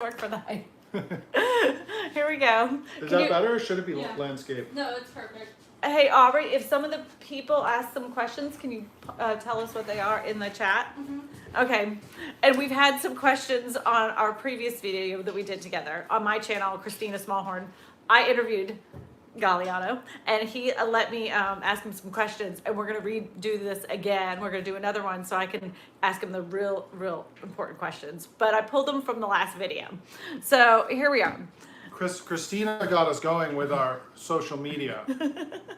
work for the height. Here we go. Is that better or should it be landscape? No, it's perfect. Hey, Aubrey, if some of the people ask some questions, can you tell us what they are in the chat? Mm-hmm. Okay. And we've had some questions on our previous video that we did together on my channel, Kristina Smallhorn. I interviewed Galliano, and he let me ask him some questions, and we're going to redo this again. We're going to do another one so I can ask him the real important questions. But I pulled them from the last video. So here we are. Kristina got us going with our social media.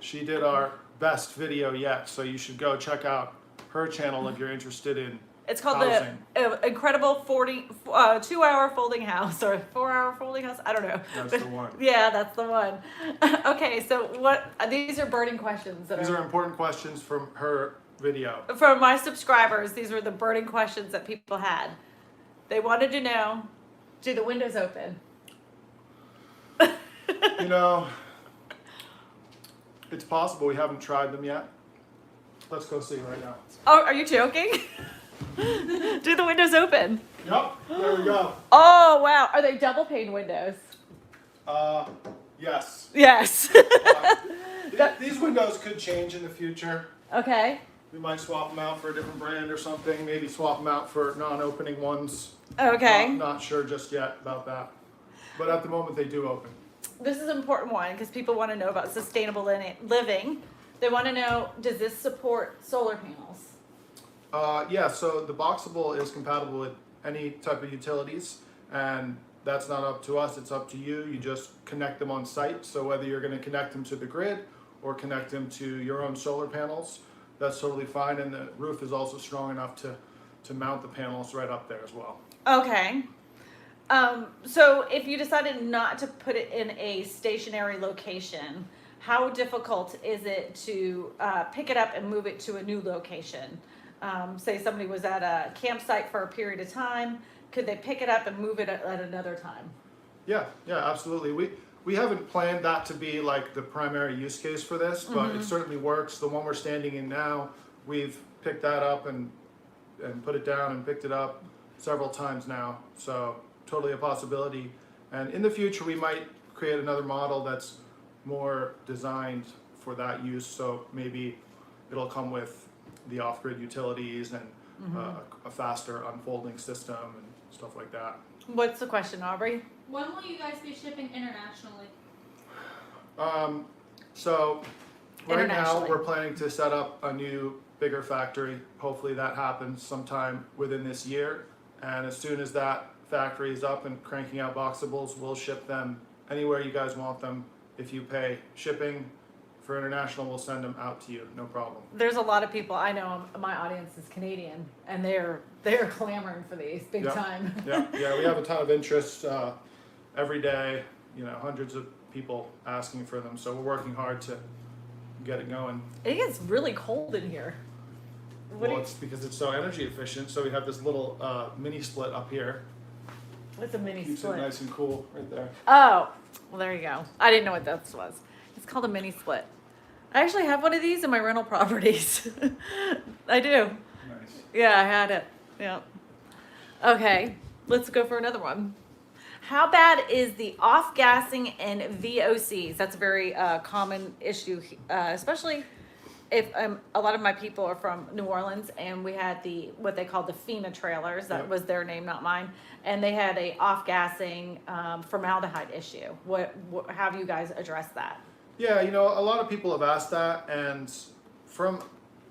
She did our best video yet, so you should go check out her channel if you're interested in It's called housing. the Incredible 2-hour folding house or 4-hour folding house. I don't know. That's the one. Yeah, that's the one. Okay, so what? These are burning questions. These are important questions from her video. From my subscribers. These were the burning questions that people had. They wanted to know, do the windows open? You know, it's possible. We haven't tried them yet. Let's go see right now. Oh, are you joking? Do the windows open? Yep, there we go. Oh, wow. Are they double pane windows? Yes. Yes. These windows could change in the future. Okay. We might swap them out for a different brand or something. Maybe swap them out for non-opening ones. Okay. Not sure just yet about that. But at the moment, they do open. This is an important one because people want to know about sustainable living. They want to know, does this support solar panels? Yeah, so the Boxable is compatible with any type of utilities, and that's not up to us, it's up to you. You just connect them on site. So whether you're going to connect them to the grid or connect them to your own solar panels, that's totally fine. And the roof is also strong enough to mount the panels right up there as well. Okay. So if you decided not to put it in a stationary location, how difficult is it to pick it up and move it to a new location? Say somebody was at a campsite for a period of time, could they pick it up and move it at another time? Yeah, absolutely. We haven't planned that to be like the primary use case for this, but it certainly works. The one we're standing in now, we've picked that up and put it down and picked it up several times now. So totally a possibility. And in the future, we might create another model that's more designed for that use. So maybe it'll come with the off-grid utilities and a faster unfolding system and stuff like that. What's the question, Aubrey? When will you guys be shipping internationally? So right now Internationally. we're planning to set up a new, bigger factory. Hopefully that happens sometime within this year. And as soon as that factory is up and cranking out Boxables, we'll ship them anywhere you guys want them. If you pay shipping for international, we'll send them out to you, no problem. There's a lot of people I know. My audience is Canadian, and they're clamoring for these big time. Yeah, we have a ton of interest every day. You know, hundreds of people asking for them. So we're working hard to get it going. It gets really cold in here. Well, it's because it's so energy efficient. So we have this little mini split up here. What's a mini Keeps it split? nice and cool right there. Oh, well, there you go. I didn't know what that was. It's called a mini split. I actually have one of these in my rental properties. I do. Nice. Yeah, I had it. Yeah. Okay, let's go for another one. How bad is the off-gassing in VOCs? That's a very common issue, especially if a lot of my people are from New Orleans, and we had what they called the FEMA trailers. That was their name, not mine. And they had a off-gassing formaldehyde issue. How have you guys addressed that? Yeah, you know, a lot of people have asked that, and from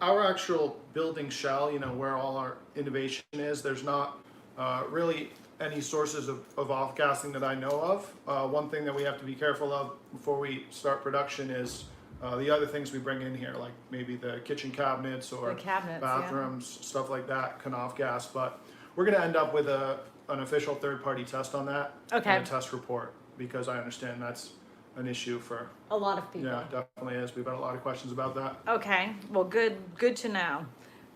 our actual building shell, you know, where all our innovation is, there's not really any sources of off-gassing that I know of. One thing that we have to be careful of before we start production is the other things we bring in here, like maybe the kitchen cabinets or bathrooms, stuff like that can off-gas. But we're going to end up with an official third-party test on that and a test report, because I understand that's an issue for a lot of people. Yeah, definitely is. We've had a lot of questions about that. Okay, well, good to know.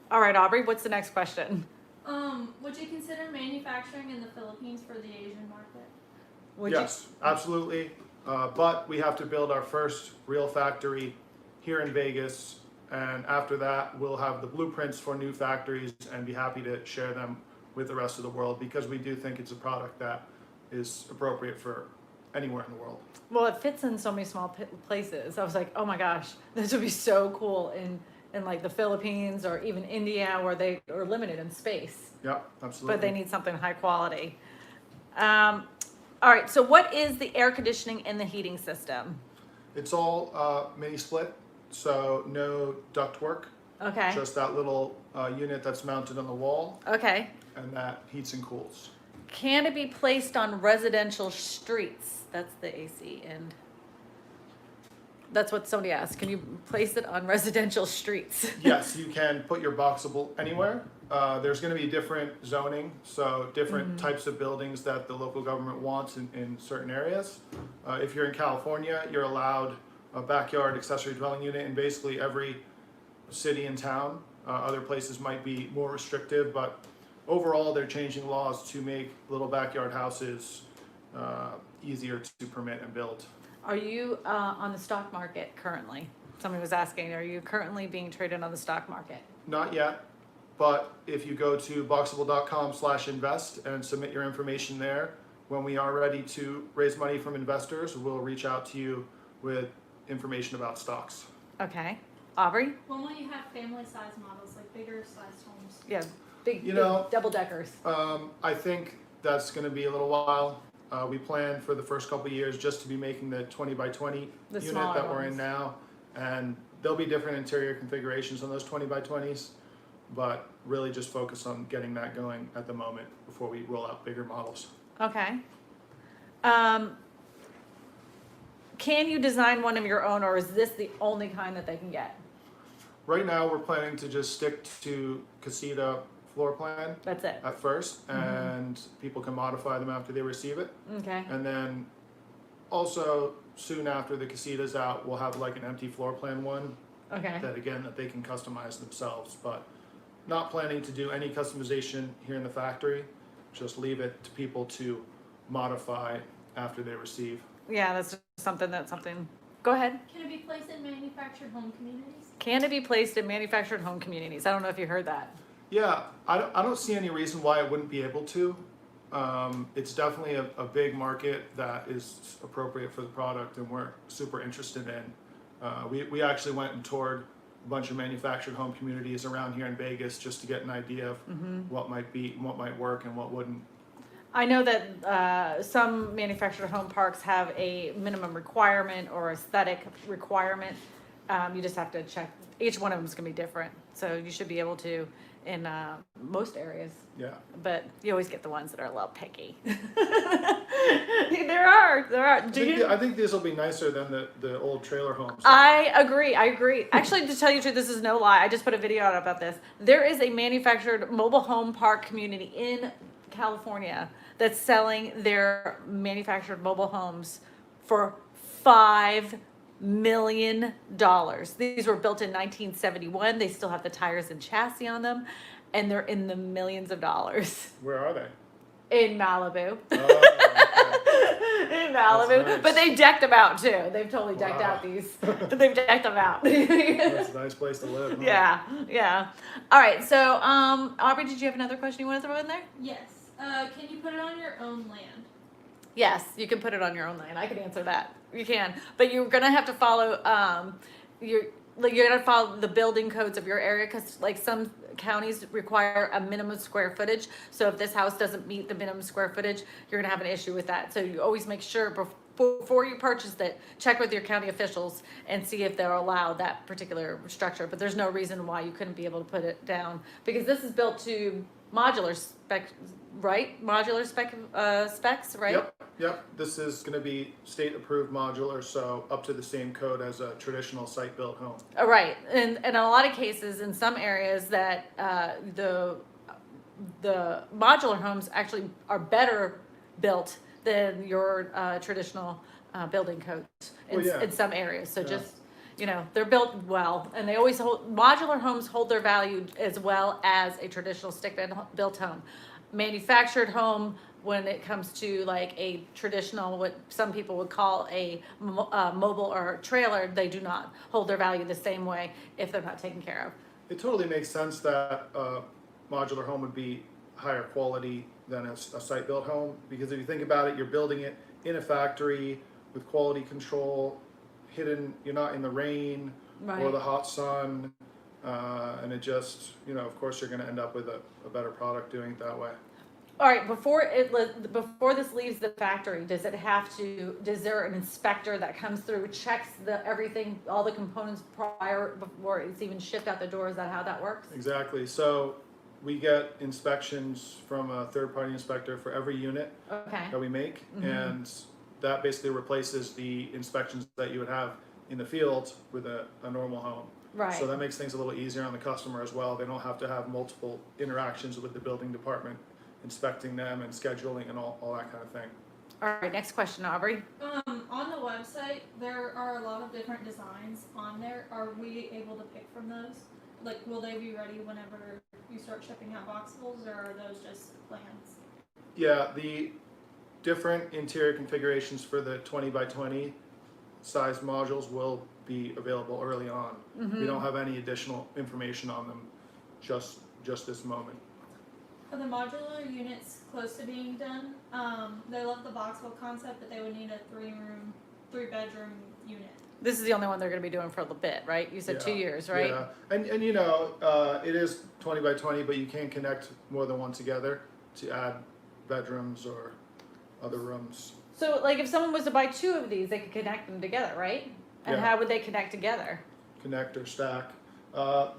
All right, Aubrey, what's the next question? Would you consider manufacturing in the Philippines for the Asian market? Yes, absolutely. But we have to build our first real factory here in Vegas, and after that, we'll have the blueprints for new factories and be happy to share them with the rest of the world, because we do think it's a product that is appropriate for anywhere in the world. Well, it fits in so many small places. I was like, oh my gosh, this would be so cool in like the Philippines or even India, where they are limited in space, Yeah, absolutely. but they need something high quality. All right, so what is the air conditioning and the heating system? It's all mini split, so no ductwork. Okay. Just that little unit that's mounted on the wall, Okay. and that heats and cools. Can it be placed on residential streets? That's the AC end. That's what somebody asked. Can you place it on residential streets? Yes, you can put your boxable anywhere. There's going to be different zoning, so different types of buildings that the local government wants in certain areas. If you're in California, you're allowed a backyard accessory dwelling unit in basically every city and town. Other places might be more restrictive, but overall they're changing laws to make little backyard houses easier to permit and build. Are you on the stock market currently? Somebody was asking, are you currently being traded on the stock market? Not yet, but if you go to boxable.com/invest and submit your information there, when we are ready to raise money from investors, we'll reach out to you with information about stocks. Okay. Aubrey? When will you have family size models, like bigger sized homes? Yeah, big, You big know, double deckers. I think that's going to be a little while. We plan for the first couple of years just to be making the 20 by 20 The unit smaller that we're in ones. now, and there'll be different interior configurations on those 20 by 20s, but really just focus on getting that going at the moment before we roll out bigger models. Okay. Can you design one of your own, or is this the only kind that they can get? Right now, we're planning to just stick to casita floor plan That's it. at first, and people can modify them after they receive it. Okay. And then also soon after the casita's out, we'll have like an empty floor plan one Okay. that they can customize themselves, but not planning to do any customization here in the factory. Just leave it to people to modify after they receive. Yeah, that's something Go ahead. Can it be placed in manufactured home communities? Can it be placed in manufactured home communities? I don't know if you heard that. Yeah, I don't see any reason why it wouldn't be able to. It's definitely a big market that is appropriate for the product, and we're super interested in. We actually went and toured a bunch of manufactured home communities around here in Vegas just to get an idea of what might work and what wouldn't. I know that some manufactured home parks have a minimum requirement or aesthetic requirement. You just have to check. Each one of them is going to be different. So you should be able to in most areas. Yeah. But you always get the ones that are a little picky. There are. I think these will be nicer than the old trailer homes. I agree. Actually, to tell you the truth, this is no lie. I just put a video out about this. There is a manufactured mobile home park community in California that's selling their manufactured mobile homes for $5 million. These were built in 1971. They still have the tires and chassis on them, and they're in the millions of dollars. Where are they? In Malibu. Oh, In Malibu. That's nice. But they decked them out too. They've totally decked Wow. out these. They've decked them out. okay. That's a nice place to live. Huh? Yeah. All right. So, Aubrey, did you have another question you want to throw in there? Yes. Can you put it on your own land? Yes, you can put it on your own land. I can answer that. You can, but you're gonna have to follow. You're gonna follow the building codes of your area, because like some counties require a minimum square footage. So if this house doesn't meet the minimum square footage, you're gonna have an issue with that. So you always make sure before you purchase it, check with your county officials and see if they'll allow that particular structure. But there's no reason why you couldn't be able to put it down, because this is built to modular spec, right? Modular specs, right? Yep. This is going to be state approved modular, so up to the same code as a traditional site built home. Right, and in a lot of cases, in some areas, that the modular homes actually are better built than your traditional building codes in some areas. So just, they're built well, and they always modular homes hold their value as well as a traditional stick-built home. Manufactured home, when it comes to like a traditional, what some people would call a mobile or trailer, they do not hold their value the same way if they're not taken care of. It totally makes sense that a modular home would be higher quality than a site-built home, because if you think about it, you're building it in a factory with quality control, hidden, you're not in the rain or the hot sun, and it just, of course you're going to end up with a better product doing it that way. All right, before this leaves the factory, does there an inspector that comes through, checks everything, all the components prior, before it's even shipped out the door? Is that how that works? Exactly. So we get inspections from a third-party inspector for every unit that we make, and that basically replaces the inspections that you would have in the field with a normal home. Right. So that makes things a little easier on the customer as well. They don't have to have multiple interactions with the building department, inspecting them and scheduling and all that kind of thing. All right, next question, Aubrey. On the website, there are a lot of different designs on there. Are we able to pick from those? Like, will they be ready whenever you start shipping out boxables, or are those just plans? Yeah, the different interior configurations for the 20 by 20 size modules will be available early on. We don't have any additional information on them just this moment. Are the modular units close to being done? They love the boxable concept, but they would need a 3-bedroom unit. This is the only one they're going to be doing for a little bit, right? You said 2 years, right? Yeah, and it is 20 by 20, but you can connect more than one together to add bedrooms or other rooms. So, like, if someone was to buy 2 of these, they could connect them together, right? And Yeah. how would they connect together? Connect or stack.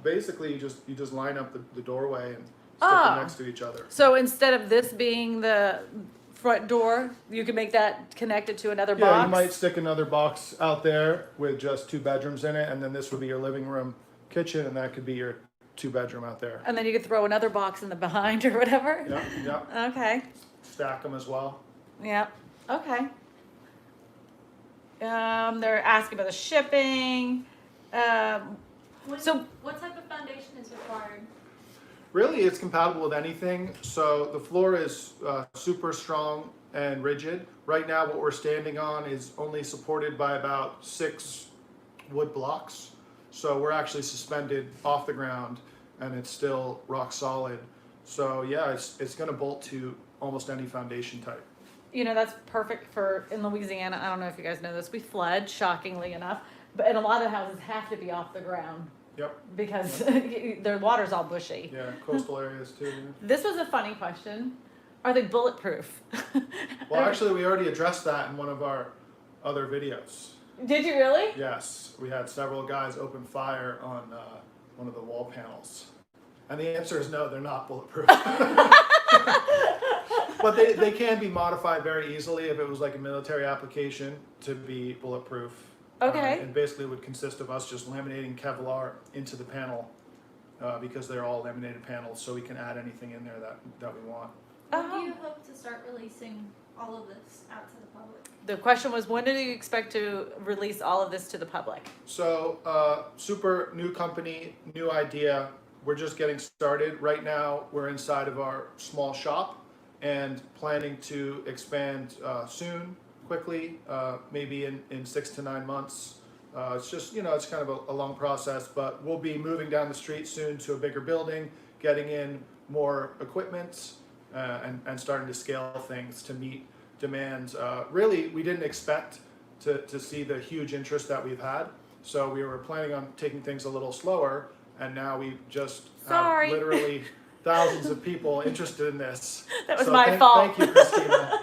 Basically, you just line up the doorway and stick Oh. them next to each other. So instead of this being the front door, you could make that connected to another Yeah, box? you might stick another box out there with just 2 bedrooms in it, and then this would be your living room, kitchen, and that could be your 2-bedroom out there. And then you could throw another box in the behind or whatever? Yeah. Okay. Stack them as well. Yeah. Okay. They're asking about the shipping. So- what type of foundation is required? Really, it's compatible with anything. So the floor is super strong and rigid. Right now, what we're standing on is only supported by about 6 wood blocks. So we're actually suspended off the ground, and it's still rock solid. So yeah, it's going to bolt to almost any foundation type. That's perfect for, in Louisiana, I don't know if you guys know this, we flood, shockingly enough, and a lot of houses have to be off the ground Yep. because their water's all bushy. Yeah, coastal areas too. Yeah. This was a funny question. Are they bulletproof? Well, actually, we already addressed that in one of our other videos. Did you really? Yes, we had several guys open fire on one of the wall panels. And the answer is no, they're not bulletproof. But they can be modified very easily if it was like a military application to be bulletproof. Okay. And basically would consist of us just laminating Kevlar into the panel because they're all laminated panels, so we can add anything in there that we want. When do you hope to start releasing all of this out to the public? The question was, when do you expect to release all of this to the public? So, super new company, new idea. We're just getting started. Right now, we're inside of our small shop and planning to expand soon, quickly, maybe in 6 to 9 months. It's just, it's kind of a long process, but we'll be moving down the street soon to a bigger building, getting in more equipment, and starting to scale things to meet demand. Really, we didn't expect to see the huge interest that we've had, so we were planning on taking things a little slower, and now we just have literally thousands of people interested in this. That was my fault. Thank you, Kristina.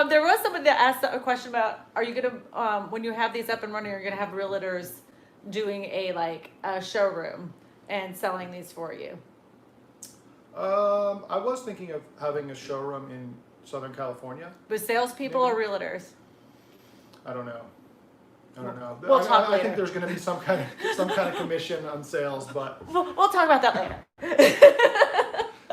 There was someone that asked a question about, are you gonna, when you have these up and running, you're gonna have realtors doing a showroom and selling these for you? I was thinking of having a showroom in Southern California. With salespeople or realtors? I don't know. We'll talk I later. think there's going to be some kind of commission on sales, but We'll talk about that later.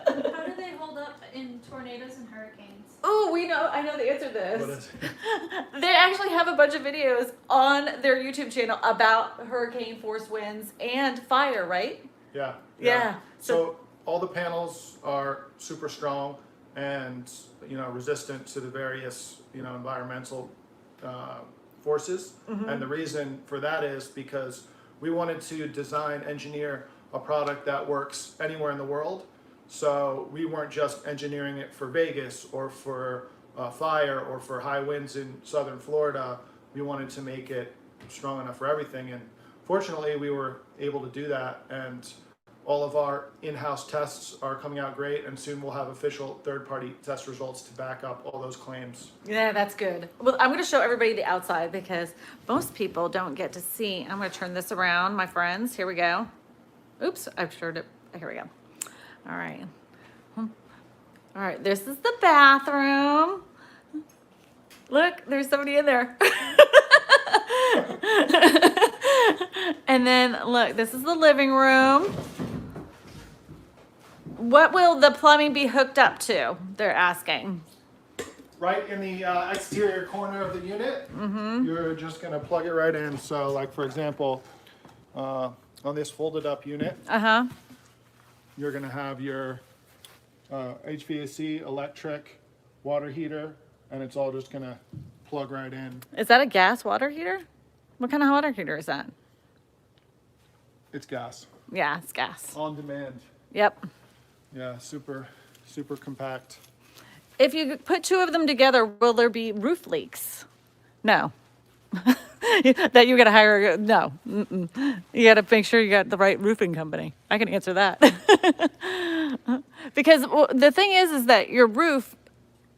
How do they hold up in tornadoes and hurricanes? Oh, I know the answer to what this. is it? They actually have a bunch of videos on their YouTube channel about hurricane force winds and fire, right? Yeah. Yeah. So all the panels are super strong and resistant to the various environmental forces. Mm-hmm. And the reason for that is because we wanted to engineer a product that works anywhere in the world So we weren't just engineering it for Vegas or for fire or for high winds in southern Florida. We wanted to make it strong enough for everything. And fortunately, we were able to do that. And all of our in-house tests are coming out great, and soon we'll have official third-party test results to back up all those claims. Yeah, that's good. Well, I'm going to show everybody the outside because most people don't get to see. I'm going to turn this around, my friends. Here we go. Oops, I've turned it. Here we go. All right. All right, this is the bathroom. Look, there's somebody in there. And then look, this is the living room. What will the plumbing be hooked up to? They're asking. Right in the exterior corner of the unit, you're just gonna plug it right in. So like for example, on this folded up unit, you're gonna have your HVAC, electric, water heater, and it's all just gonna plug right in. Is that a gas water heater? What kind of water heater is that? It's gas, Yeah, it's gas. on demand. Yep. Yeah, super compact. If you put two of them together, will there be roof leaks? No. That you got to hire? No. Mm-mm. You got to make sure you got the right roofing company. I can answer that. Because the thing is that your roof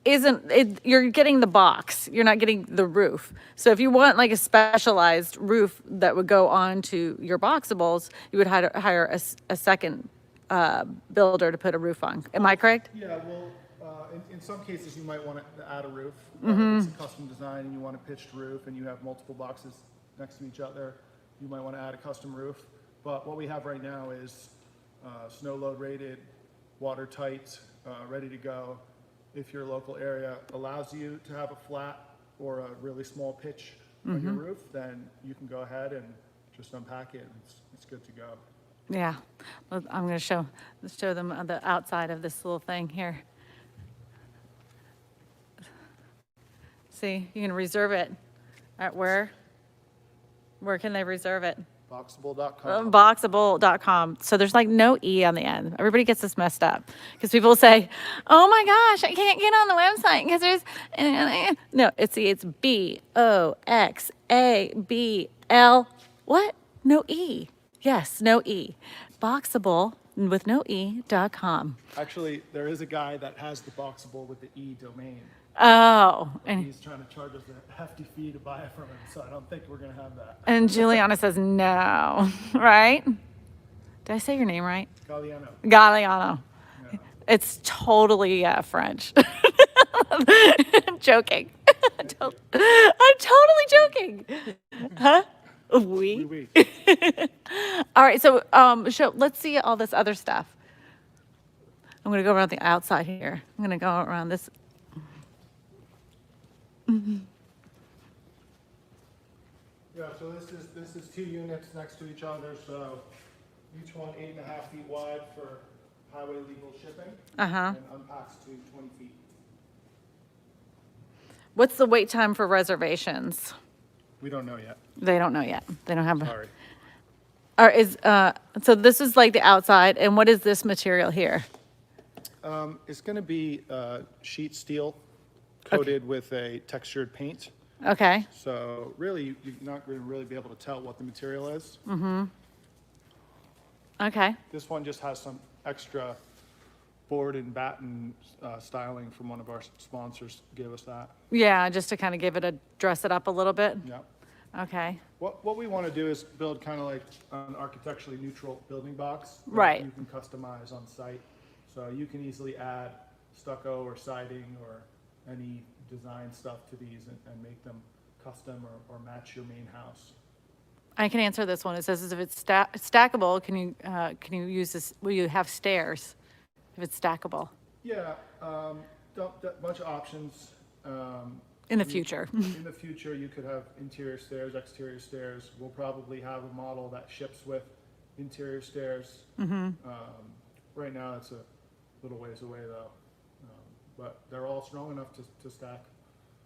you're getting the box. You're not getting the roof. So if you want like a specialized roof that would go onto your boxables, you would hire a second builder to put a roof on. Am I correct? Yeah, well, in some cases you might want to add a roof. If it's a custom design and you want a pitched roof and you have multiple boxes next to each other, you might want to add a custom roof. But what we have right now is snow load rated, watertight, ready to go. If your local area allows you to have a flat or a really small pitch on your roof, then you can go ahead and just unpack it. It's good to go. Yeah. Well, I'm going to show them on the outside of this little thing here. See, you can reserve it at where? Where can they reserve it? Boxable.com. Boxable.com. So there's like no E on the end. Everybody gets this messed up because people say, oh my gosh, I can't get on the website because there's, no, it's B-O-X-A-B-L. What? No E. Yes, no E. Boxable with no E.com. Actually, there is a guy that has the Boxable with the E domain. Oh, And and he's trying to charge us a hefty fee to buy it from him, so I don't think we're going to have that. and Juliana says no, right? Did I say your name right? Galliano. Galliano. Yeah. It's totally French. I'm joking. I'm totally joking. Huh? Oui. Oui, oui. All right, so let's see all this other stuff. I'm gonna go around the outside here. I'm gonna go around this. Yeah, so this is two units next to each other, so each one 8.5 feet wide for highway legal shipping, and unpacks to 20 feet. What's the wait time for reservations? We don't know yet. They don't know yet. They don't have. Sorry. So this is like the outside, and what is this material here? It's going to be sheet steel coated with a textured paint. Okay. So really, you're not going to really be able to tell what the material is. Okay. This one just has some extra board and batten styling from one of our sponsors. Gave us that. Yeah, just to kind of dress it up a little bit. Yeah. Okay. What we want to do is build kind of like an architecturally neutral building box that Right. you can customize on site. So you can easily add stucco or siding or any design stuff to these and make them custom or match your main house. I can answer this one. It says if it's stackable, can you use this? Will you have stairs if it's stackable Yeah, bunch of options. in the future? In the future, you could have interior stairs, exterior stairs. We'll probably have a model that ships with interior stairs. Right now, it's a little ways away though, but they're all strong enough to stack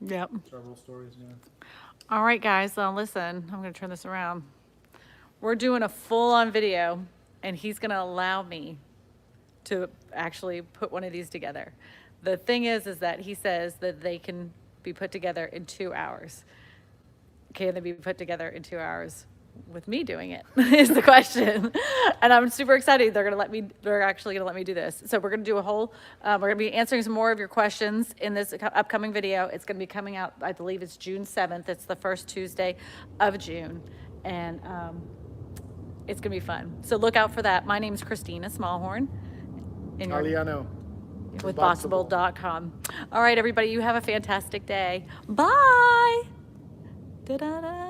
Yep. several stories. Yeah. All right, guys. Listen, I'm going to turn this around. We're doing a full-on video, and he's going to allow me to actually put one of these together. The thing is that he says that they can be put together in 2 hours. Can they be put together in 2 hours with me doing it is the question. And I'm super excited. They're actually gonna let me do this. So we're gonna do a whole, we're gonna be answering some more of your questions in this upcoming video. It's gonna be coming out, I believe it's June 7th. It's the first Tuesday of June. And it's gonna be fun. So look out for that. My name is Kristina Smallhorn. And you're Aliano. with Boxable.com. All right, everybody, you have a fantastic day. Bye. Da-da-da.